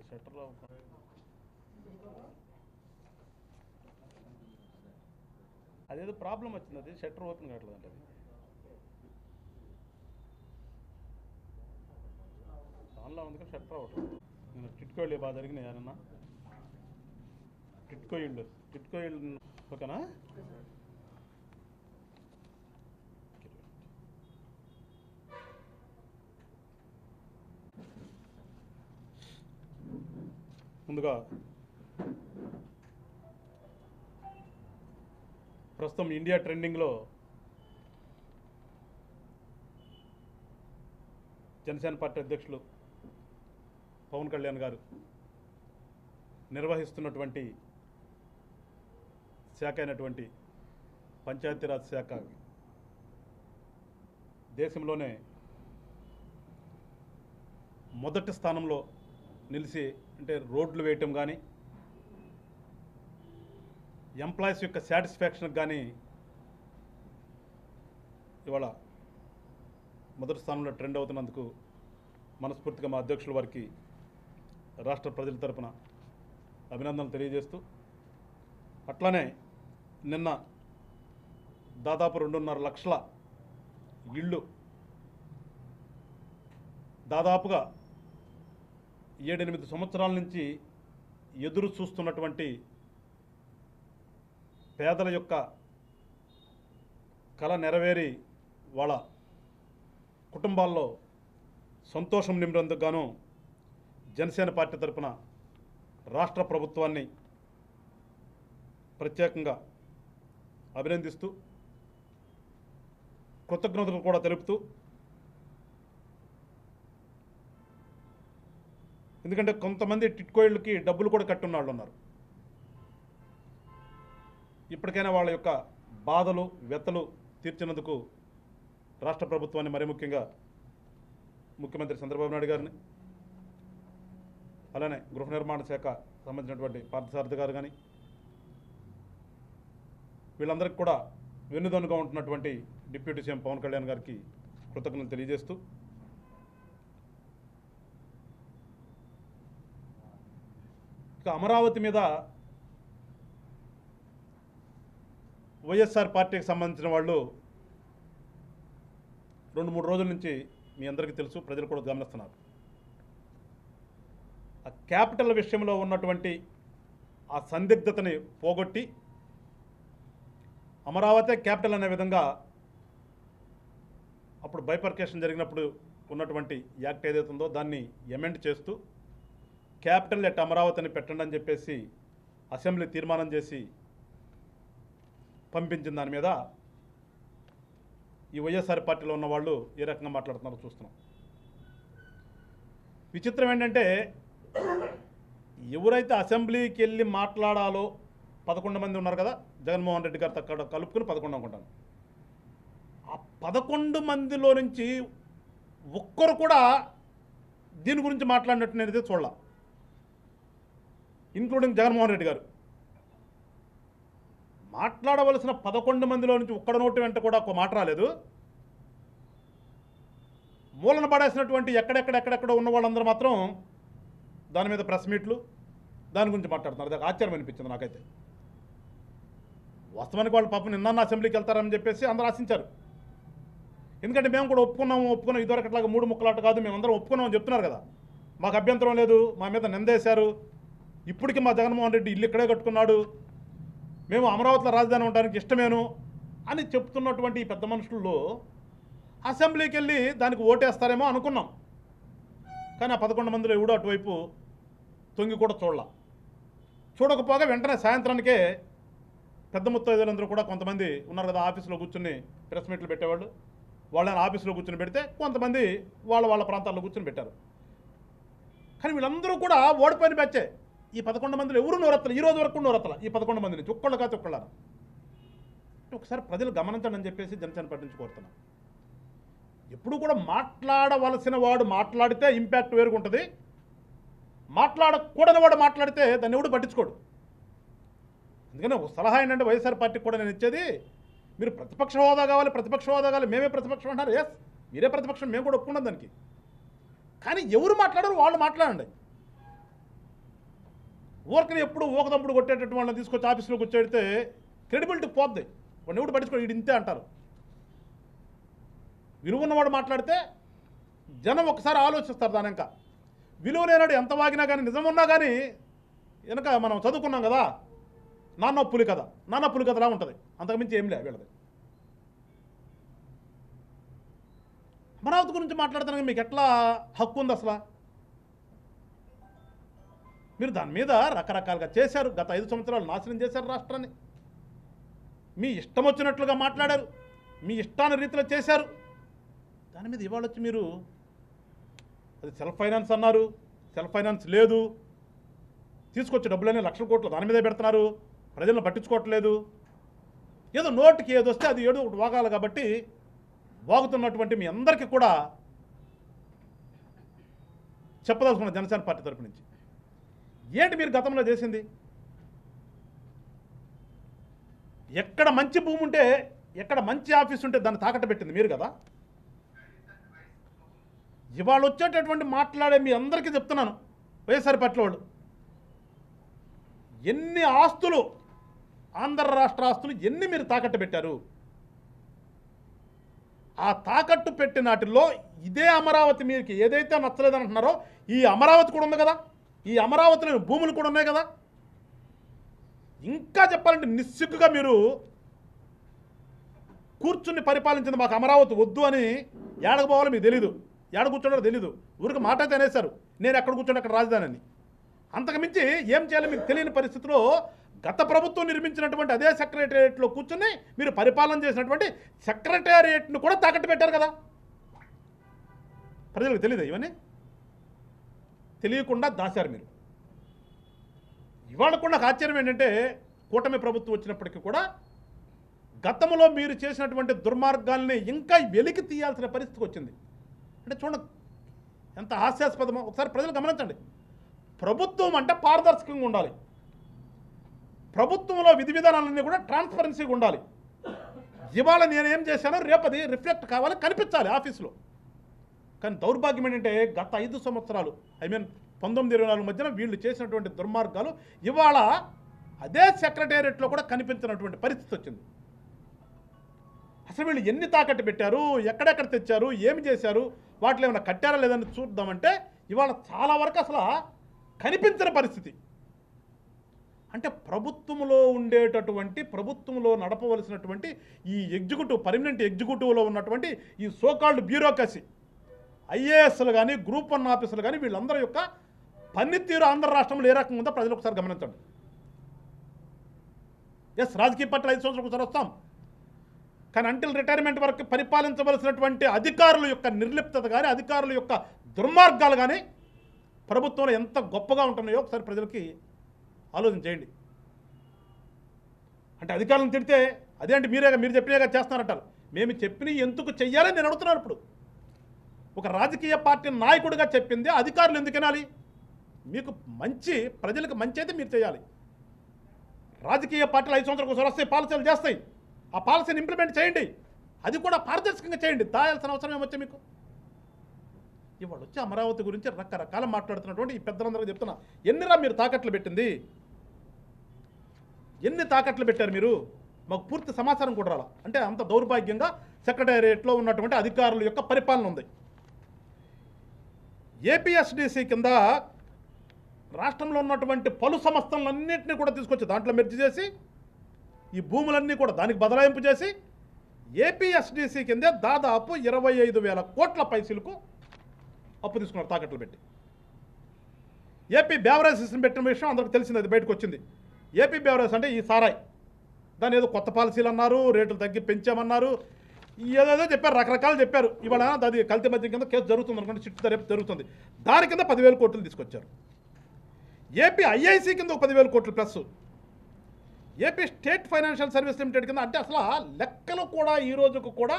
Shutter అదేదో problem వచ్చింది, అది షట్టర్ ఓపెన్ కావట్లేదంట. అది ఆన్లో ఉంది కానీ షట్టర్ అవ్వట్లేదు. నేను టిట్కో ఇళ్ళు బాగా జరిగినాయి ఏమన్నా? టిట్కో ఇళ్ళు ఓకేనా? ముందుగా ప్రస్తుతం ఇండియా ట్రెండింగ్లో జనసేన పార్టీ అధ్యక్షులు పవన్ కళ్యాణ్ గారు నిర్వహిస్తున్నటువంటి శాఖ అయినటువంటి పంచాయతీరాజ్ శాఖ దేశంలోనే మొదటి స్థానంలో నిలిచి, అంటే రోడ్లు వేయటం కానీ, ఎంప్లాయీస్ యొక్క సాటిస్ఫాక్షన్కి కానీ ఇవాళ మొదటి స్థానంలో ట్రెండ్ అవుతున్నందుకు మనస్ఫూర్తిగా మా అధ్యక్షుల వారికి రాష్ట్ర ప్రజల తరపున అభినందనలు తెలియజేస్తూ, అట్లానే నిన్న దాదాపు 2.5 లక్షల ఇళ్ళు దాదాపుగా 7-8 సంవత్సరాల నుంచి ఎదురు చూస్తున్నటువంటి పేదల యొక్క కళ నెరవేరి వాళ్ళ కుటుంబాల్లో సంతోషం నింపేందుకు గాను జనసేన పార్టీ తరపున రాష్ట్ర ప్రభుత్వాన్ని ప్రత్యేకంగా అభినందిస్తూ, కృతజ్ఞతలు కూడా తెలుపుతూ, ఎందుకంటే కొంతమంది టిట్కో ఇళ్ళకి డబ్బులు కూడా కట్టున్న వాళ్ళు ఉన్నారు. ఇప్పటికైనా వాళ్ళ యొక్క బాధలు వ్యతలు తీర్చినందుకు రాష్ట్ర ప్రభుత్వాన్ని, మరి ముఖ్యంగా ముఖ్యమంత్రి చంద్రబాబు నాయుడు గారిని, అలానే గృహ నిర్మాణ శాఖ సంబంధించినటువంటి పార్థసారథి గారు కానీ, వీళ్ళందరికీ కూడా వెన్నుదన్నుగా ఉంటున్నటువంటి డిప్యూటీ సీఎం పవన్ కళ్యాణ్ గారికి కృతజ్ఞతలు తెలియజేస్తూ, ఇక అమరావతి మీద వైఎస్ఆర్ పార్టీకి సంబంధించిన వాళ్ళు 2-3 రోజుల నుంచి మీ అందరికీ తెలుసు, ప్రజలు కూడా గమనిస్తున్నారు. ఆ క్యాపిటల్ విషయంలో ఉన్నటువంటి ఆ సందిగ్ధతని పోగొట్టి అమరావతి క్యాపిటల్ అనే విధంగా అప్పుడు బైపర్కేషన్ జరిగినప్పుడు ఉన్నటువంటి యాక్ట్ ఏదైతే ఉందో దాన్ని ఎమెండ్ చేస్తూ క్యాపిటల్ ఎట్ అమరావతిని పెట్టండి అని చెప్పేసి అసెంబ్లీ తీర్మానం చేసి పంపించిన దాని మీద ఈ వైఎస్ఆర్ పార్టీలో ఉన్న వాళ్ళు ఏ రకంగా మాట్లాడుతున్నారో చూస్తున్నాం. విచిత్రం ఏంటంటే, ఎవరైతే అసెంబ్లీకి వెళ్ళి మాట్లాడాలో 11 మంది ఉన్నారు కదా, జగన్మోహన్ రెడ్డి గారు అక్కడ కలుపుకుని 11 అనుకుంటాను. ఆ 11 మందిలో నుంచి ఒక్కరు కూడా దీని గురించి మాట్లాడినట్టు నేనైతే చూడాల, ఇంక్లూడింగ్ జగన్మోహన్ రెడ్డి గారు. మాట్లాడవలసిన 11 మందిలో నుంచి ఒక్కడ నోటి వెంట కూడా ఒక మాట రాలేదు. మూలన పడేసినటువంటి ఎక్కడెక్కడెక్కడెక్కడ ఉన్న వాళ్ళందరూ మాత్రం దాని మీద ప్రెస్ మీట్లు దాని గురించి మాట్లాడుతున్నారు. అది ఆశ్చర్యం అనిపించింది నాకైతే. వాస్తవానికి వాళ్ళు పాపం నిన్న అసెంబ్లీకి వెళ్తారని చెప్పేసి అందరూ ఆశించారు. ఎందుకంటే మేము కూడా ఒప్పుకున్నాం ఇదివరకట్లాగా 3 ముక్కలాట కాదు, మేమందరం ఒప్పుకున్నామని చెప్తున్నారు కదా, మాకు అభ్యంతరం లేదు, మా మీద నిందేశారు, ఇప్పటికీ మా జగన్మోహన్ రెడ్డి ఇల్లు ఇక్కడే కట్టుకున్నాడు, మేము అమరావతిలో రాజధాని ఉండడానికి ఇష్టమేను అని చెప్తున్నటువంటి ఈ పెద్ద మనుషుల్లో అసెంబ్లీకి వెళ్ళి దానికి ఓటేస్తారేమో అనుకున్నాం. కానీ ఆ 11 మందిలో ఎవడో అటువైపు తొంగి కూడా చూడకపోగా వెంటనే సాయంత్రానికే పెద్ద ముత్తైదులందరూ కూడా కొంతమంది ఉన్నారు కదా ఆఫీసులో కూర్చుని ప్రెస్ మీట్లు పెట్టేవాళ్ళు, వాళ్ళని ఆఫీసులో కూర్చుని పెడితే కొంతమంది వాళ్ళ ప్రాంతాల్లో కూర్చుని పెట్టారు. కానీ వీళ్ళందరూ కూడా ఓడిపోయిన బ్యాచే. ఈ 11 మందిలో ఎవరు నోరెత్తలు, ఈ రోజు వరకు నోరెత్తల. ఈ 11 మంది నుంచి ఒక్కళ్ళు కాదు ఒక్కళ్ళ. ఒకసారి ప్రజలు గమనించండి అని చెప్పేసి జనసేన పార్టీ నుంచి కోరుతున్నాం. ఎప్పుడు కూడా మాట్లాడవలసిన వాడు మాట్లాడితే ఇంపాక్ట్ వేరుగుంటుంది, మాట్లాడకూడని వాడు మాట్లాడితే దాన్ని ఎవడు పట్టించుకోడు. అందుకని ఒక సలహా ఏంటంటే వైఎస్ఆర్ పార్టీకి కూడా నేను ఇచ్చేది, మీరు ప్రతిపక్ష హోదా కావాలి, మేమే ప్రతిపక్షం అంటారు. ఎస్, మీరే ప్రతిపక్షం, మేము కూడా ఒప్పుకున్నాం దానికి. కానీ ఎవరు మాట్లాడారు వాళ్ళు మాట్లాడండి. ఊరికని ఎప్పుడు ఊకదప్పుడు కొట్టేటటువంటి వాళ్ళని తీసుకొచ్చి ఆఫీసులో కూర్చోడితే క్రెడిబిలిటీ పోద్ది. వాడిని ఎవడు పట్టించుకో, వీడు ఇంతే అంటారు. విలువ ఉన్నవాడు మాట్లాడితే జనం ఒకసారి ఆలోచిస్తారు. దాని ఇంకా విలువ లేనాడు ఎంత వాగినా కానీ, నిజం ఉన్నా కానీ వెనక మనం చదువుకున్నాం కదా, నాన్న పులి కథ, నాన్న పులి కథలా ఉంటుంది. అంతకుమించి ఏం లే వీళ్ళది. అమరావతి గురించి మాట్లాడుతున్నాక మీకు ఎట్లా హక్కు ఉంది అసలు? మీరు దాని మీద రకరకాలుగా చేశారు. గత 5 సంవత్సరాలు నాశనం చేశారు రాష్ట్రాన్ని. మీ ఇష్టం వచ్చినట్లుగా మాట్లాడారు, మీ ఇష్టాన్ని రీతిలో చేశారు. దాని మీద ఇవాళ వచ్చి మీరు అది సెల్ఫ్ ఫైనాన్స్ అన్నారు, సెల్ఫ్ ఫైనాన్స్ లేదు, తీసుకొచ్చే డబ్బులన్నీ లక్షల కోట్లు దాని మీదే పెడుతున్నారు, ప్రజలను పట్టించుకోవట్లేదు. ఏదో నోటికి ఏదో వస్తే అది ఏదో ఒకటి వాగాలి. కాబట్టి వాగుతున్నటువంటి మీ అందరికీ కూడా చెప్పదలుచుకున్న జనసేన పార్టీ తరపు నుంచి, ఏంటి మీరు గతంలో చేసింది? ఎక్కడ మంచి భూమి ఉంటే, ఎక్కడ మంచి ఆఫీస్ ఉంటే దాన్ని తాకట్టు పెట్టింది మీరు కదా. ఇవాళ వచ్చేటటువంటి మాట్లాడే మీ అందరికీ చెప్తున్నాను, వైఎస్ఆర్ పార్టీ వాళ్ళు ఎన్ని ఆస్తులు, ఆంధ్ర రాష్ట్ర ఆస్తులు ఎన్ని మీరు తాకట్టు పెట్టారు? ఆ తాకట్టు పెట్టిన వాటిల్లో ఇదే అమరావతి మీకు ఏదైతే నచ్చలేదని అంటున్నారో ఈ అమరావతి కూడా ఉంది కదా, ఈ అమరావతిలో భూములు కూడా ఉన్నాయి కదా. ఇంకా చెప్పాలంటే నిస్సిగ్గుగా మీరు కూర్చుని పరిపాలించింది మాకు అమరావతి వద్దు అని ఏడకపోవాలో మీకు తెలీదు, ఏడ కూర్చోడో తెలీదు. ఊరికి మాట అయితే అనేశారు, నేను ఎక్కడ కూర్చోండి అక్కడ రాజధాని అని. అంతకుమించి ఏం చేయాలో మీకు తెలియని పరిస్థితిలో గత ప్రభుత్వం నిర్మించినటువంటి అదే సెక్రటేరియట్లో కూర్చుని మీరు పరిపాలన చేసినటువంటి సెక్రటేరియట్ను కూడా తాకట్టు పెట్టారు కదా. ప్రజలకు తెలియదు ఇవన్నీ? తెలియకుండా దాశారు మీరు. ఇవాళ కూడా నాకు ఆశ్చర్యం ఏంటంటే, కూటమి ప్రభుత్వం వచ్చినప్పటికీ కూడా గతంలో మీరు చేసినటువంటి దుర్మార్గాల్ని ఇంకా వెలికి తీయాల్సిన పరిస్థితికి వచ్చింది. అంటే చూడండి ఎంత హాస్యాస్పదమో. ఒకసారి ప్రజలు గమనించండి. ప్రభుత్వం అంటే పారదర్శకంగా ఉండాలి, ప్రభుత్వంలో విధి విధానాలన్నీ కూడా ట్రాన్స్పరెన్సీగా ఉండాలి. ఇవాళ నేనేం చేశానో రేపది రిఫ్లెక్ట్ కావాలి, కనిపించాలి ఆఫీసులో. కానీ దౌర్భాగ్యం ఏంటంటే గత 5 సంవత్సరాలు 19-24 మధ్యన వీళ్ళు చేసినటువంటి దుర్మార్గాలు ఇవాళ అదే సెక్రటేరియట్లో కూడా కనిపించినటువంటి పరిస్థితి వచ్చింది. అసలు వీళ్ళు ఎన్ని తాకట్టు పెట్టారు, ఎక్కడెక్కడ తెచ్చారు, ఏమి చేశారు, వాటిలో ఏమైనా కట్టారా లేదని చూద్దామంటే ఇవాళ చాలా వరకు అసలు కనిపించిన పరిస్థితి. అంటే ప్రభుత్వంలో ఉండేటటువంటి, ప్రభుత్వంలో నడపవలసినటువంటి ఈ ఎగ్జిక్యూటివ్, పర్మనెంట్ ఎగ్జిక్యూటివ్లో ఉన్నటువంటి ఈ సోకాల్డ్ బ్యూరోక్రసీ, ఐఏఎస్లు కానీ, గ్రూప్ 1 ఆఫీసులు కానీ, వీళ్ళందరి యొక్క పనితీరు ఆంధ్ర రాష్ట్రంలో ఏ రకంగా ఉందో ప్రజలు ఒకసారి గమనించండి. ఎస్, రాజకీయ పార్టీలు 5 సంవత్సరాలకు ఒకసారి వస్తాం, కానీ అంటిల్ రిటైర్మెంట్ వరకు పరిపాలించవలసినటువంటి అధికారుల యొక్క నిర్లిప్తత కానీ, అధికారుల యొక్క దుర్మార్గాలు కానీ ప్రభుత్వంలో ఎంత గొప్పగా ఉంటున్నాయో ఒకసారి ప్రజలకి ఆలోచన చేయండి. అంటే అధికారులను తిడితే అదేంటి మీరు చెప్పినగా చేస్తున్నారంటారు. మేము చెప్పిన ఎందుకు చెయ్యాలని నేను అడుగుతున్నాను. ఇప్పుడు ఒక రాజకీయ పార్టీ నాయకుడిగా చెప్పింది అధికారులు ఎందుకు వినాలి? మీకు మంచి, ప్రజలకు మంచి అయితే మీరు చేయాలి. రాజకీయ పార్టీలు 5 సంవత్సరాలకు ఒకసారి వస్తాయి, పాలసీలు చేస్తాయి. ఆ పాలసీని ఇంప్లిమెంట్ చేయండి, అది కూడా పారదర్శకంగా చేయండి. దాయాల్సిన అవసరం ఏమొచ్చా మీకు? ఇవాళ వచ్చి అమరావతి గురించి రకరకాల మాట్లాడుతున్నటువంటి ఈ పెద్దలందరికీ చెప్తున్నా, ఎన్నిరా మీరు తాకట్లు పెట్టింది? ఎన్ని తాకట్లు పెట్టారు మీరు? మాకు పూర్తి సమాచారం కూడా రాలా. అంటే అంత దౌర్భాగ్యంగా సెక్రటేరియట్లో ఉన్నటువంటి అధికారుల యొక్క పరిపాలన ఉంది. ఏపీఎస్డిసి కింద రాష్ట్రంలో ఉన్నటువంటి పలు సంస్థలన్నింటినీ కూడా తీసుకొచ్చి దాంట్లో మెర్జ్ చేసి ఈ భూములన్నీ కూడా దానికి బదలాయింపు చేసి ఏపీఎస్డిసి కింద దాదాపు 25,000 కోట్ల పైసలకు అప్పు తీసుకున్నారు తాకట్లు పెట్టి. ఏపీ బేవరేజ్ సిస్టమ్ పెట్టిన విషయం అందరికి తెలిసింది, అది బయటకు వచ్చింది. ఏపీ బేవరేజ్ అంటే ఈ సారాయి, దాని ఏదో కొత్త పాలసీలు అన్నారు, రేట్లు తగ్గి పెంచామన్నారు, ఏదేదో చెప్పారు, రకరకాలు చెప్పారు. ఇవాళ అది కల్తీ మద్యం కింద కేసు జరుగుతుంది అనుకోండి, చిట్టు రేపు జరుగుతుంది. దాని కింద 10,000 కోట్లు తీసుకొచ్చారు. ఏపీ ఐఐసి కింద ఒక 10,000 కోట్లు plus AP state financial service limited కింద, అంటే అసలు లెక్కలు కూడా ఈ రోజుకు కూడా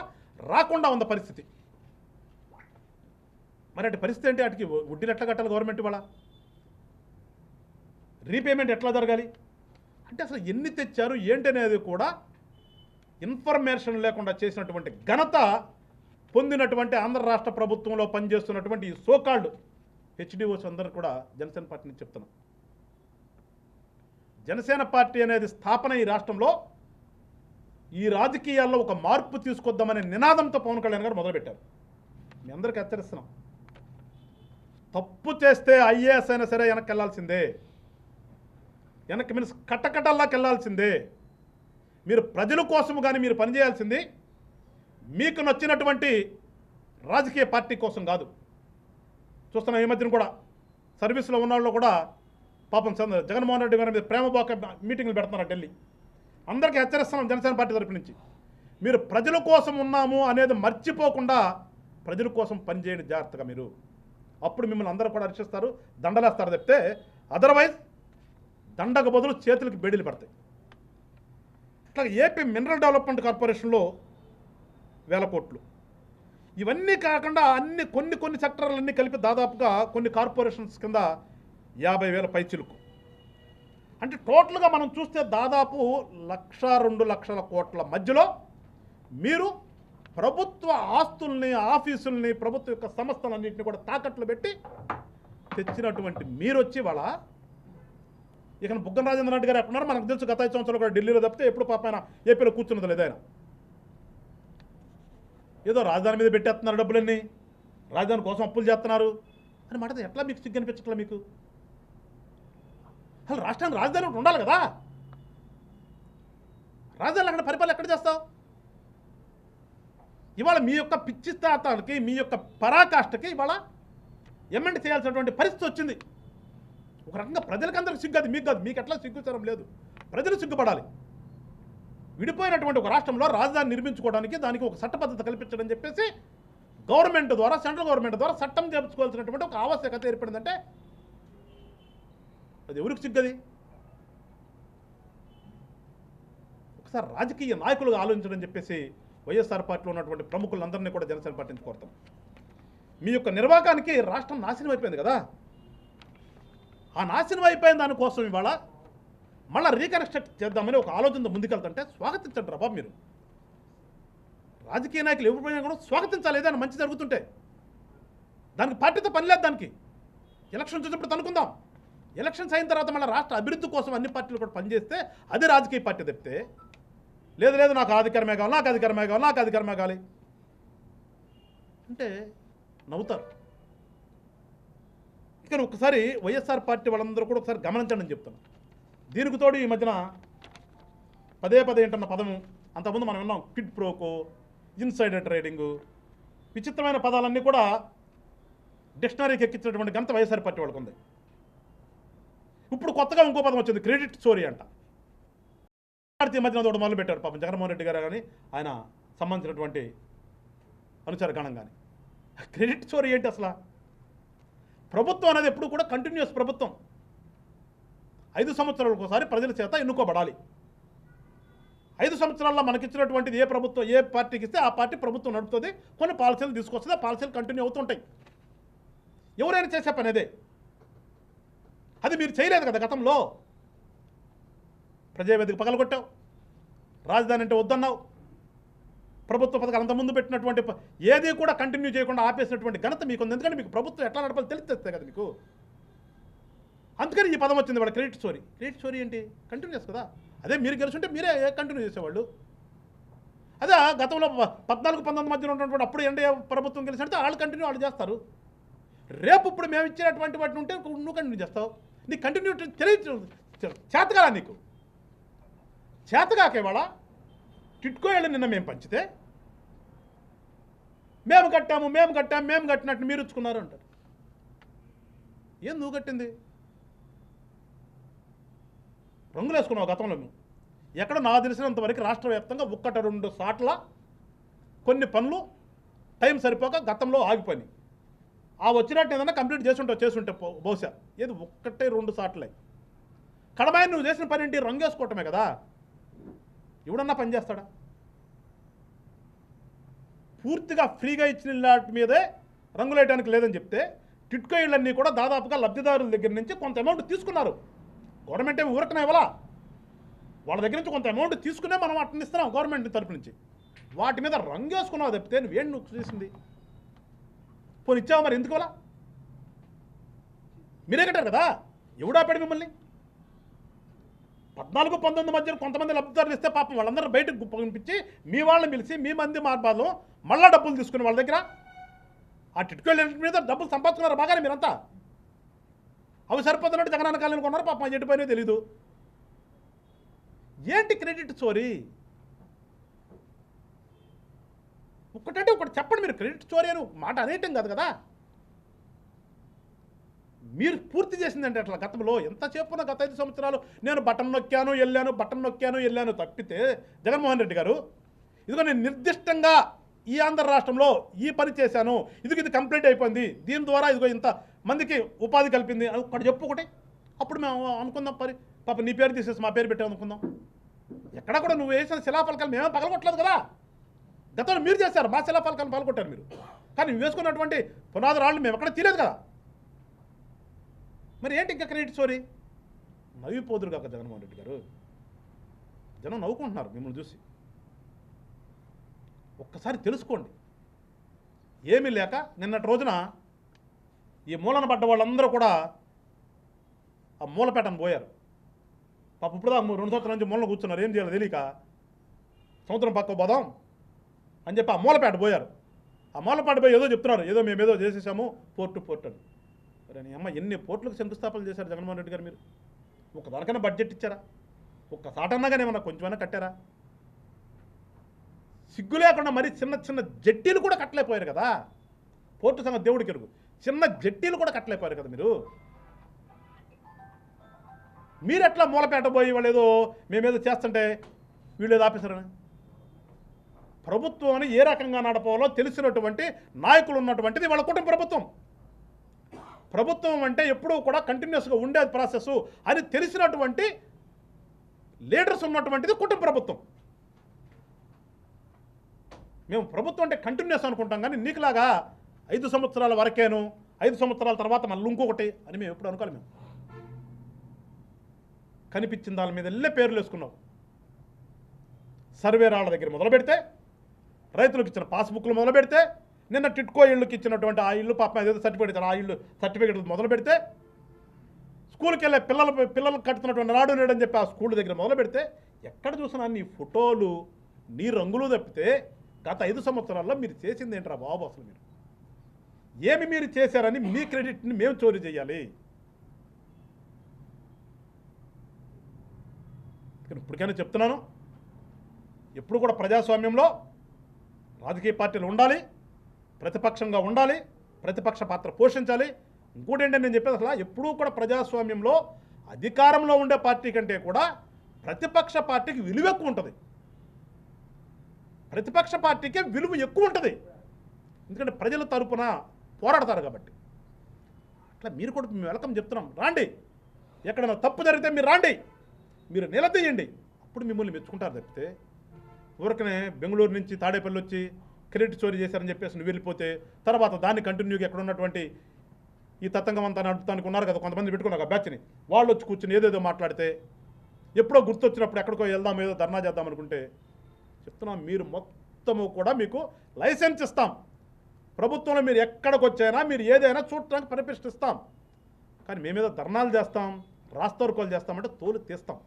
రాకుండా ఉన్న పరిస్థితి. మరి అటు పరిస్థితి ఏంటి? వాటికి వడ్డీలు ఎట్లా కట్టాలి గవర్నమెంట్? ఇవాళ రీపేమెంట్ ఎట్లా జరగాలి? అంటే అసలు ఎన్ని తెచ్చారు ఏంటనేది కూడా ఇన్ఫర్మేషన్ లేకుండా చేసినటువంటి ఘనత పొందినటువంటి ఆంధ్ర రాష్ట్ర ప్రభుత్వంలో పనిచేస్తున్నటువంటి ఈ సోకాల్డ్ హెచ్డిఓస్ అందరూ కూడా జనసేన పార్టీ నుంచి చెప్తున్నాం. జనసేన పార్టీ అనేది స్థాపన ఈ రాష్ట్రంలో ఈ రాజకీయాల్లో ఒక మార్పు తీసుకొద్దామనే నినాదంతో పవన్ కళ్యాణ్ గారు మొదలుపెట్టారు. మీ అందరికీ హెచ్చరిస్తున్నాం, తప్పు చేస్తే ఐఏఎస్ అయినా సరే వెనక్కి వెళ్ళాల్సిందే, వెనక్కి మీన్స్ కట్టకట్టల్లాకి వెళ్ళాల్సిందే. మీరు ప్రజల కోసం కానీ మీరు పనిచేయాల్సింది మీకు నచ్చినటువంటి రాజకీయ పార్టీ కోసం కాదు. చూస్తున్నాం ఈ మధ్యన కూడా సర్వీస్లో ఉన్న వాళ్ళు కూడా పాపం జగన్మోహన్ రెడ్డి గారి మీద ప్రేమబాక మీటింగ్లు పెడుతున్నారు ఢిల్లీ. అందరికీ హెచ్చరిస్తున్నాం జనసేన పార్టీ తరపు నుంచి, మీరు ప్రజల కోసం ఉన్నాము అనేది మర్చిపోకుండా ప్రజల కోసం పనిచేయండి జాగ్రత్తగా మీరు. అప్పుడు మిమ్మల్ని అందరూ కూడా రక్షిస్తారు, దండలేస్తారు తప్పితే అదర్వైజ్ దండకు బదులు చేతులకి బేడీలు పడతాయి. ఇట్లా ఏపీ మినరల్ డెవలప్మెంట్ కార్పొరేషన్లో 1000 కోట్లు, ఇవన్నీ కాకుండా అన్ని కొన్ని సెక్టర్లన్నీ కలిపి దాదాపుగా కొన్ని కార్పొరేషన్స్ కింద 50,000 పైచిలుకు. అంటే టోటల్గా మనం చూస్తే దాదాపు 1,02 లక్షల కోట్ల మధ్యలో మీరు ప్రభుత్వ ఆస్తుల్ని, ఆఫీసుల్ని, ప్రభుత్వ యొక్క సంస్థలన్నింటినీ కూడా తాకట్లు పెట్టి తెచ్చినటువంటి మీరు వచ్చి వాళ్ళ ఇక బుగ్గన రాజేంద్ర రెడ్డి గారు ఎక్కడున్నారు మనకు తెలుసు. గత 5 సంవత్సరాలు కూడా ఢిల్లీలో తప్పితే ఎప్పుడు పాపైన ఏపీలో కూర్చున్నది లేదు. ఆయన ఏదో రాజధాని మీద పెట్టేస్తున్నారు డబ్బులన్నీ, రాజధాని కోసం అప్పులు చేస్తున్నారు అని మాట ఎట్లా మీకు సిగ్గు అనిపించట్లా మీకు? అసలు రాష్ట్రానికి రాజధాని ఒకటి ఉండాలి కదా, రాజధాని అక్కడ పరిపాలన ఎక్కడ చేస్తావు? ఇవాళ మీ యొక్క పిచ్చిస్తాతానికి, మీ యొక్క పరాకాష్ఠకి ఇవాళ ఎమ్మెంట్ చేయాల్సినటువంటి పరిస్థితి వచ్చింది. ఒక రకంగా ప్రజలకందరికి సిగ్గు, అది మీకు కాదు, మీకు ఎట్లా సిగ్గుచరం లేదు, ప్రజలు సిగ్గుపడాలి. విడిపోయినటువంటి ఒక రాష్ట్రంలో రాజధాని నిర్మించుకోవడానికి దానికి ఒక చట్టబద్ధత కల్పించడం చెప్పేసి గవర్నమెంట్ ద్వారా, సెంట్రల్ గవర్నమెంట్ ద్వారా చట్టం చేర్చుకోవాల్సినటువంటి ఒక ఆవశ్యకత ఏర్పడిందంటే అది ఎవరికి సిగ్గది? ఒకసారి రాజకీయ నాయకులుగా ఆలోచించడం చెప్పేసి వైఎస్ఆర్ పార్టీలో ఉన్నటువంటి ప్రముఖులందరినీ కూడా జనసేన పార్టీ నుంచి కోరుతాం. మీ యొక్క నిర్వాకానికి రాష్ట్రం నాశనం అయిపోయింది కదా, ఆ నాశనం అయిపోయిన దానికోసం ఇవాళ మళ్ళీ రీకన్స్ట్రక్ట్ చేద్దామని ఒక ఆలోచనతో ముందుకెళ్తుంటే స్వాగతించండి రా బాబు. మీరు రాజకీయ నాయకులు ఎవరిపైనా కూడా స్వాగతించాలి, ఏదైనా మంచి జరుగుతుంటే. దానికి పార్టీతో పని లేదు, దానికి ఎలక్షన్స్ వచ్చినప్పుడు తనుకుందాం. ఎలక్షన్స్ అయిన తర్వాత మళ్ళీ రాష్ట్ర అభివృద్ధి కోసం అన్ని పార్టీలు కూడా పనిచేస్తే అది రాజకీయ పార్టీ తప్పితే లేదు నాకు అధికారమే కావాలి, నాకు అధికారమే కావాలి, నాకు అధికారమే కావాలి అంటే నవ్వుతారు. ఇక్కడ ఒకసారి వైఎస్ఆర్ పార్టీ వాళ్ళందరూ కూడా ఒకసారి గమనించండి అని చెప్తున్నాను. దీనికి తోడు ఈ మధ్యన పదే ఏంటన్న పదము, అంతకుముందు మనం విన్నాం క్విడ్ ప్రోకో, ఇన్సైడర్ ట్రేడింగు, విచిత్రమైన పదాలన్నీ కూడా డిక్షనరీకి ఎక్కించినటువంటి ఘనత వైఎస్ఆర్ పార్టీ వాళ్ళకు ఉంది. ఇప్పుడు కొత్తగా ఇంకో పదం వచ్చింది, క్రెడిట్ స్టోరీ అంట. భారతీయ మధ్యన తోడు మొదలు పెట్టారు పాపం జగన్మోహన్ రెడ్డి గారు కానీ ఆయన సంబంధించినటువంటి అనుచర గణం కానీ. క్రెడిట్ స్టోరీ ఏంటి అసలు? ప్రభుత్వం అనేది ఎప్పుడు కూడా కంటిన్యూస్ ప్రభుత్వం, 5 సంవత్సరాలకు ఒకసారి ప్రజల చేత ఎన్నుకోబడాలి. 5 సంవత్సరాల్లో మనకిచ్చినటువంటిది ఏ ప్రభుత్వం, ఏ పార్టీకి ఇస్తే ఆ పార్టీ ప్రభుత్వం నడుపుతుంది, కొన్ని పాలసీలు తీసుకొస్తుంది, ఆ పాలసీలు కంటిన్యూ అవుతుంటాయి. ఎవరైనా చేసే పని అదే. అది మీరు చేయలేదు కదా గతంలో. ప్రజావేదిక పగలగొట్టావు, రాజధాని అంటే వద్దన్నావు, ప్రభుత్వ పథకాలు అంతకుముందు పెట్టినటువంటి ఏది కూడా కంటిన్యూ చేయకుండా ఆపేసినటువంటి ఘనత మీకు ఉంది. ఎందుకంటే మీకు ప్రభుత్వం ఎట్లా నడపాలో తెలిస్తే కదా మీకు. అందుకని ఈ పదం వచ్చింది వాడు క్రెడిట్ స్టోరీ. క్రెడిట్ స్టోరీ ఏంటి? కంటిన్యూస్ కదా. అదే మీరు గెలుచుంటే మీరే కంటిన్యూ చేసేవాళ్ళు. అదే గతంలో 14-19 మధ్యలో ఉన్నటువంటి అప్పుడు ఎన్డీఏ ప్రభుత్వం గెలిచినట్టు వాళ్ళు కంటిన్యూ వాళ్ళు చేస్తారు. రేపు ఇప్పుడు మేము ఇచ్చినటువంటి వాటిని ఉంటే నువ్వు కంటిన్యూ చేస్తావు. నీకు కంటిన్యూ చేతగా నీకు చేతగాకే వాళ్ళ టిట్కో వెళ్ళి నిన్న మేము పంచితే మేము కట్టినట్టు మీరు ఇచ్చుకున్నారు అంటారు. ఏం నువ్వు కట్టింది? రంగులు వేసుకున్నావు గతంలో. నువ్వు ఎక్కడ నాకు తెలిసినంతవరకు రాష్ట్ర వ్యాప్తంగా 1-2 సార్ల కొన్ని పనులు టైం సరిపోక గతంలో ఆగిపోయినాయి. ఆ వచ్చినట్టు ఏదన్నా కంప్లీట్ చేసుంటే బహుశా ఏది 1-2 సార్లే. కడమాయని నువ్వు చేసిన పని ఏంటి? రంగు వేసుకోవటమే కదా. ఎవడన్నా పని చేస్తాడా? పూర్తిగా ఫ్రీగా ఇచ్చిన ఇళ్ళ మీదే రంగులు వేయడానికి లేదని చెప్తే టిట్కో ఇళ్ళన్నీ కూడా దాదాపుగా లబ్ధిదారుల దగ్గర నుంచి కొంత అమౌంట్ తీసుకున్నారు. గవర్నమెంట్ ఏమి ఊరకనే ఇవ్వాలా, వాళ్ళ దగ్గర నుంచి కొంత అమౌంట్ తీసుకునే మనం వాటిని ఇస్తున్నాం గవర్నమెంట్ తరపు నుంచి. వాటి మీద రంగు వేసుకున్నావు తప్పితే నువ్వేంటి నువ్వు చేసింది? పోనీ ఇచ్చావు, మరి ఎందుకు అలా? మీరే కట్టారు కదా, ఎవడా పెడి మిమ్మల్ని? 14-19 మధ్యన కొంతమంది లబ్ధిదారులు ఇస్తే పాపం వాళ్ళందరూ బయటకు పంపించి మీ వాళ్ళని పిలిచి మీ మంది మార్పాలు మళ్ళీ డబ్బులు తీసుకుని వాళ్ళ దగ్గర ఆ టిట్కోళ్ళ మీద డబ్బులు సంపాదించుకున్నారు బాగానే మీరంతా. అవి సరిపోతున్నట్టు జగనన్న కాలనీ కొన్నారు పాపం ఎటుపోయినా తెలీదు. ఏంటి క్రెడిట్ చోరీ? ఒకటంటే ఒకటి చెప్పండి. మీరు క్రెడిట్ చోరీ అని మాట అనేయటం కాదు కదా. మీరు పూర్తి చేసిందంటే అట్లా గతంలో ఎంత చెప్పున గత 5 సంవత్సరాలు నేను బటన్ నొక్కాను వెళ్ళాను తప్పితే జగన్మోహన్ రెడ్డి గారు ఇదిగో నేను నిర్దిష్టంగా ఈ ఆంధ్ర రాష్ట్రంలో ఈ పని చేశాను, ఇది కంప్లీట్ అయిపోయింది, దీని ద్వారా ఇదిగో ఇంత మందికి ఉపాధి కల్పింది అని ఒకటి చెప్పు ఒకటి. అప్పుడు మేము అనుకుందాం పాప నీ పేరు తీసేసి మా పేరు పెట్టాము అనుకుందాం. ఎక్కడ కూడా నువ్వు వేసిన శిలాఫలకాలు మేమే పగలగొట్టలేదు కదా. గతంలో మీరు చేశారు, మా శిలాఫలకాలను పగలగొట్టారు మీరు. కానీ నువ్వు వేసుకున్నటువంటి పునాది రాళ్ళు మేము ఎక్కడ తీయలేదు కదా. మరి ఏంటి ఇంకా క్రెడిట్ చోరీ? నవ్విపోదురు కాక జగన్మోహన్ రెడ్డి గారు. జనం నవ్వుకుంటున్నారు మిమ్మల్ని చూసి. ఒక్కసారి తెలుసుకోండి. ఏమీ లేక నిన్నటి రోజున ఈ మూలన పడ్డ వాళ్ళందరూ కూడా ఆ మూలపేటను పోయారు. పాప ఇప్పుడు 2 సంవత్సరాల నుంచి మూలన కూర్చున్నారు. ఏం చేయాలో తెలియక సముద్రం పక్క పోదాం అని చెప్పి ఆ మూలపేట పోయారు. ఆ మూలపేట పోయి ఏదో చెప్తున్నారు, ఏదో మేమేదో చేసేసాము పోర్టు అని. అరే నీ అమ్మ, ఎన్ని పోర్టులకు శంకుస్థాపనలు చేశారు జగన్మోహన్ రెడ్డి గారు మీరు? ఒక్కదానికైనా బడ్జెట్ ఇచ్చారా? ఒక్క సాటన్నగానే ఏమన్నా కొంచెమైనా కట్టారా? సిగ్గు లేకుండా మరి చిన్న జట్టీలు కూడా కట్టలేకపోయారు కదా. పోర్టు సంగతి దేవుడికి ఎరుగు. చిన్న జట్టీలు కూడా కట్టలేకపోయారు కదా మీరు ఎట్లా మూలపేట పోయి వాళ్ళు ఏదో మేమేదో చేస్తుంటే వీళ్ళు ఏదో ఆపేశారని. ప్రభుత్వం అని ఏ రకంగా నడపాలో తెలిసినటువంటి నాయకులు ఉన్నటువంటిది వాళ్ళ కుటుంబ ప్రభుత్వం. ప్రభుత్వం అంటే ఎప్పుడూ కూడా కంటిన్యూస్గా ఉండే ప్రాసెస్ అని తెలిసినటువంటి లీడర్స్ ఉన్నటువంటిది కుటుంబ ప్రభుత్వం. మేము ప్రభుత్వం అంటే కంటిన్యూస్ అనుకుంటాం, కానీ నీకులాగా 5 సంవత్సరాల వరకేను, 5 సంవత్సరాల తర్వాత మళ్ళీ ఇంకొకటి అని మేము ఎప్పుడు అనుకోవాలి. మేము కనిపించిన దాని మీద వెళ్ళే పేర్లు వేసుకున్నాం. సర్వే రాళ్ల దగ్గర మొదలు పెడితే, రైతులకు ఇచ్చిన పాస్బుక్లు మొదలు పెడితే, నిన్న టిట్కో ఇళ్ళకి ఇచ్చినటువంటి ఆ ఇల్లు పాపం ఏదైతే సర్టిఫికేట్ ఇచ్చారు ఆ ఇల్లు సర్టిఫికేట్ మొదలు పెడితే, స్కూల్కి వెళ్ళే పిల్లలకు కడుతున్నటువంటి నాడు నేడు అని చెప్పి ఆ స్కూల్ దగ్గర మొదలు పెడితే, ఎక్కడ చూసినా నీ ఫోటోలు నీ రంగులు తప్పితే గత 5 సంవత్సరాల్లో మీరు చేసింది ఏంట్రా బాబు? అసలు మీరు చేశారని మీ క్రెడిట్ని మేము చోరీ చేయాలి? ఇప్పటికైనా చెప్తున్నాను, ఎప్పుడు కూడా ప్రజాస్వామ్యంలో రాజకీయ పార్టీలు ఉండాలి, ప్రతిపక్షంగా ఉండాలి, ప్రతిపక్ష పాత్ర పోషించాలి. ఇంకోటి ఏంటంటే నేను చెప్పేది అసలు ఎప్పుడూ కూడా ప్రజాస్వామ్యంలో అధికారంలో ఉండే పార్టీ కంటే కూడా ప్రతిపక్ష పార్టీకి విలువ ఎక్కువ ఉంటుంది. ప్రతిపక్ష పార్టీకే విలువ ఎక్కువ ఉంటుంది, ఎందుకంటే ప్రజల తరపున పోరాడతారు కాబట్టి. అట్లా మీరు కూడా మేము వెల్కమ్ చెప్తున్నాం. రాండి, ఎక్కడైనా తప్పు జరిగితే మీరు రాండి, మీరు నిలదీయండి, అప్పుడు మిమ్మల్ని మెచ్చుకుంటారు. తప్పితే ఊరికనే బెంగళూరు నుంచి తాడేపల్లి వచ్చి క్రెడిట్ చోరీ చేశారని చెప్పేసి నువ్వు వెళ్ళిపోతే తర్వాత దాన్ని కంటిన్యూగా ఎక్కడ ఉన్నటువంటి ఈ తతంగం అంతా నడుపుతానికి ఉన్నారు కదా కొంతమంది పెట్టుకున్నారు ఆ బ్యాచ్ని, వాళ్ళు వచ్చి కూర్చుని ఏదేదో మాట్లాడితే ఎప్పుడో గుర్తొచ్చినప్పుడు ఎక్కడికో వెళ్దాం, ఏదో ధర్నా చేద్దాం అనుకుంటే చెప్తున్నాం, మీరు మొత్తము కూడా మీకు లైసెన్స్ ఇస్తాం. ప్రభుత్వంలో మీరు ఎక్కడికి వచ్చైనా మీరు ఏదైనా చూడటానికి పరిపిష్టిస్తాం. కానీ మేమేదో ధర్నాలు చేస్తాం, రాస్తారోకోలు చేస్తామంటే తోలు తీస్తాం.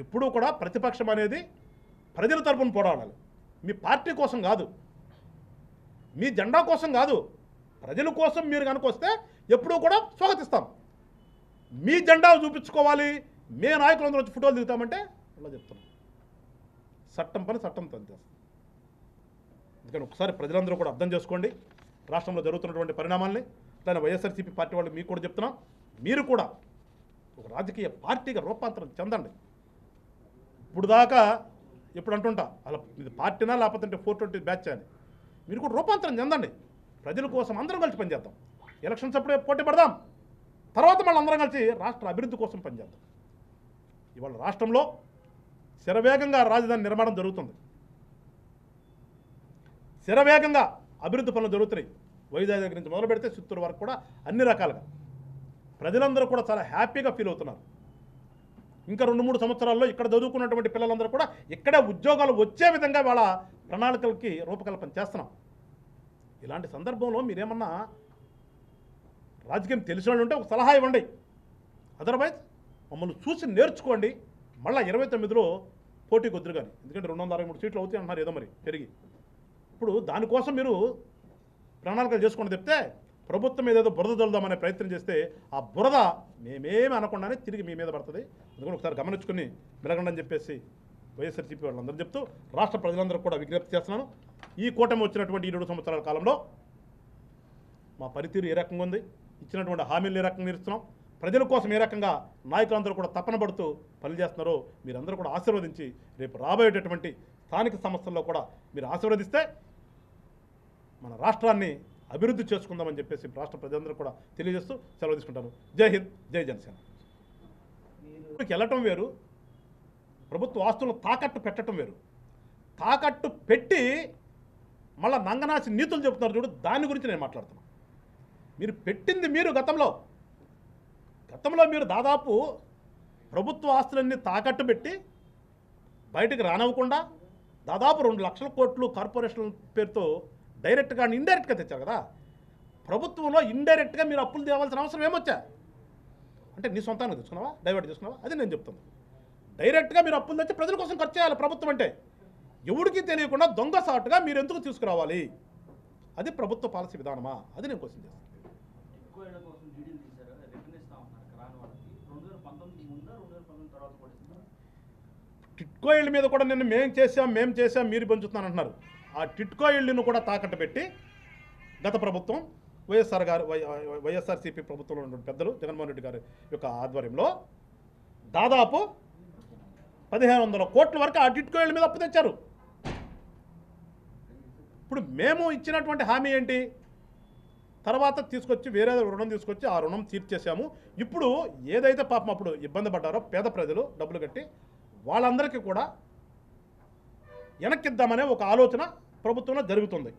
ఎప్పుడూ కూడా ప్రతిపక్షం అనేది ప్రజల తరపున పోరాడాలి. మీ పార్టీ కోసం కాదు, మీ జెండా కోసం కాదు, ప్రజల కోసం మీరు కనుక వస్తే ఎప్పుడూ కూడా స్వాగతిస్తాం. మీ జెండా చూపించుకోవాలి, మే నాయకులందరూ వచ్చి ఫోటోలు దిగుతామంటే అలా చెప్తున్నాం. చట్టం పని చట్టం చేస్తాం. అందుకని ఒకసారి ప్రజలందరూ కూడా అర్థం చేసుకోండి రాష్ట్రంలో జరుగుతున్నటువంటి పరిణామాలని. అట్లనే వైఎస్ఆర్సీపీ పార్టీ వాళ్ళు మీకు కూడా చెప్తున్నాం, మీరు కూడా ఒక రాజకీయ పార్టీగా రూపాంతరం చెందండి. ఇప్పుడు దాకా ఎప్పుడు అంటుంటా అలా ఇది పార్టీనా లేకపోతే 420 బ్యాచ్ అని, మీరు కూడా రూపాంతరం చెందండి. ప్రజల కోసం అందరం కలిసి పనిచేద్దాం. ఎలక్షన్స్ అప్పుడే పోటీ పడదాం, తర్వాత మళ్ళీ అందరం కలిసి రాష్ట్ర అభివృద్ధి కోసం పనిచేద్దాం. ఇవాళ రాష్ట్రంలో శరవేగంగా రాజధాని నిర్మాణం జరుగుతుంది, శరవేగంగా అభివృద్ధి పనులు జరుగుతున్నాయి. వైజాగ్ దగ్గర నుంచి మొదలు పెడితే చిత్తూరు వరకు కూడా అన్ని రకాలుగా ప్రజలందరూ కూడా చాలా హ్యాపీగా ఫీల్ అవుతున్నారు. ఇంకా 2-3 సంవత్సరాల్లో ఇక్కడ చదువుకున్నటువంటి పిల్లలందరూ కూడా ఇక్కడే ఉద్యోగాలు వచ్చే విధంగా వాళ్ళ ప్రణాళికలకి రూపకల్పన చేస్తున్నాం. ఇలాంటి సందర్భంలో మీరేమన్నా రాజకీయం తెలిసిన వాళ్ళు ఉంటే ఒక సలహా ఇవ్వండి. అదర్వైజ్ మమ్మల్ని చూసి నేర్చుకోండి, మళ్ళీ 29లో పోటీ కొద్దురు కానీ, ఎందుకంటే 263 సీట్లు అవుతాయి అన్నారు ఏదో మరి పెరిగి. ఇప్పుడు దానికోసం మీరు ప్రణాళికలు చేసుకోండి చెప్తే ప్రభుత్వం మీద ఏదో బురద చల్లుదామనే ప్రయత్నం చేస్తే ఆ బురద మేమేమి అనకుండానే తిరిగి మీ మీద పడుతుంది. అందుకని ఒకసారి గమనించుకుని మెలగండి అని చెప్పేసి వైఎస్ఆర్సీపీ వాళ్ళందరూ చెప్తూ రాష్ట్ర ప్రజలందరూ కూడా విజ్ఞప్తి చేస్తున్నాను. ఈ కూటమి వచ్చినటువంటి ఈ 2 సంవత్సరాల కాలంలో మా పనితీరు ఏ రకంగా ఉంది, ఇచ్చినటువంటి హామీలు ఏ రకంగా ఇస్తున్నాం, ప్రజల కోసం ఏ రకంగా నాయకులందరూ కూడా తపన పడుతూ పనిచేస్తున్నారో మీరందరూ కూడా ఆశీర్వదించి రేపు రాబోయేటటువంటి స్థానిక సంస్థల్లో కూడా మీరు ఆశీర్వదిస్తే మన రాష్ట్రాన్ని అభివృద్ధి చేసుకుందామని చెప్పేసి రాష్ట్ర ప్రజలందరూ కూడా తెలియజేస్తూ సెలవు తీసుకుంటాను. జై హింద్, జై జనసేన. వెళ్ళటం వేరు, ప్రభుత్వ ఆస్తులను తాకట్టు పెట్టడం వేరు. తాకట్టు పెట్టి మళ్ళీ నంగనాసి నీతులు చెప్తున్నారు చూడు, దాని గురించి నేను మాట్లాడుతున్నాను. మీరు పెట్టింది మీరు గతంలో మీరు దాదాపు ప్రభుత్వ ఆస్తులన్నీ తాకట్టు పెట్టి బయటకు రానివ్వకుండా దాదాపు 2 లక్షల కోట్లు కార్పొరేషన్ల పేరుతో డైరెక్ట్గా ఇండైరెక్ట్గా తెచ్చారు కదా. ప్రభుత్వంలో ఇండైరెక్ట్గా మీరు అప్పులు తేవాల్సిన అవసరం ఏమొచ్చా? అంటే నీ సొంతాన్ని తెచ్చుకున్నావా, డైవర్ట్ చేసుకున్నావా? అది నేను చెప్తాను. డైరెక్ట్గా మీరు అప్పులు తెచ్చి ప్రజల కోసం ఖర్చు చేయాలి. ప్రభుత్వం అంటే ఎవడికి తెలియకుండా దొంగసాటుగా మీరు ఎందుకు తీసుకురావాలి? అది ప్రభుత్వ పాలసీ విధానమా? అది నేను క్వశ్చన్ చేస్తాను. టిట్కో ఇళ్ళ మీద కూడా నిన్న మేము చేసాం మీరు పంచుతున్నాను అంటున్నారు. ఆ టిట్కో ఇళ్ళను కూడా తాకట్టు పెట్టి గత ప్రభుత్వం వైఎస్ఆర్సీపీ ప్రభుత్వంలో ఉన్నటువంటి పెద్దలు జగన్మోహన్ రెడ్డి గారి యొక్క ఆధ్వర్యంలో దాదాపు 1500 కోట్ల వరకు ఆ టిట్కో ఇళ్ళ మీద అప్పు తెచ్చారు. ఇప్పుడు మేము ఇచ్చినటువంటి హామీ ఏంటి? తర్వాత తీసుకొచ్చి వేరే రుణం తీసుకొచ్చి ఆ రుణం తీర్చేసాము. ఇప్పుడు ఏదైతే పాపం అప్పుడు ఇబ్బంది పడ్డారో పేద ప్రజలు డబ్బులు కట్టి వాళ్ళందరికీ కూడా వెనక్కిద్దామనే ఒక ఆలోచన ప్రభుత్వంలో జరుగుతుంది.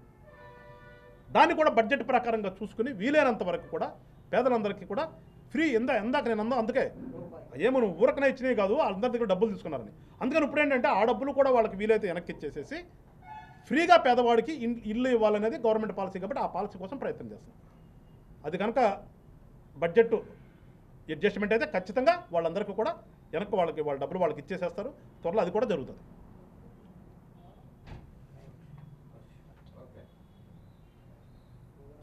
దాన్ని కూడా బడ్జెట్ ప్రకారంగా చూసుకుని వీలైనంత వరకు కూడా పేదలందరికీ కూడా ఫ్రీ ఎందాక నేను అందో అందుకే ఏమో నువ్వు ఊరకనే ఇచ్చినవి కాదు, వాళ్ళందరి దగ్గర డబ్బులు తీసుకున్నారని. అందుకని ఇప్పుడు ఏంటంటే ఆ డబ్బులు కూడా వాళ్ళకి వీలైతే వెనక్కి ఇచ్చేసేసి ఫ్రీగా పేదవాడికి ఇల్లు ఇవ్వాలనేది గవర్నమెంట్ పాలసీ కాబట్టి ఆ పాలసీ కోసం ప్రయత్నం చేస్తాం. అది కనుక బడ్జెట్ అడ్జస్ట్మెంట్ అయితే ఖచ్చితంగా వాళ్ళందరికీ కూడా వెనక్కి వాళ్ళ డబ్బులు వాళ్ళకి ఇచ్చేసేస్తారు. త్వరలో అది కూడా జరుగుతుంది.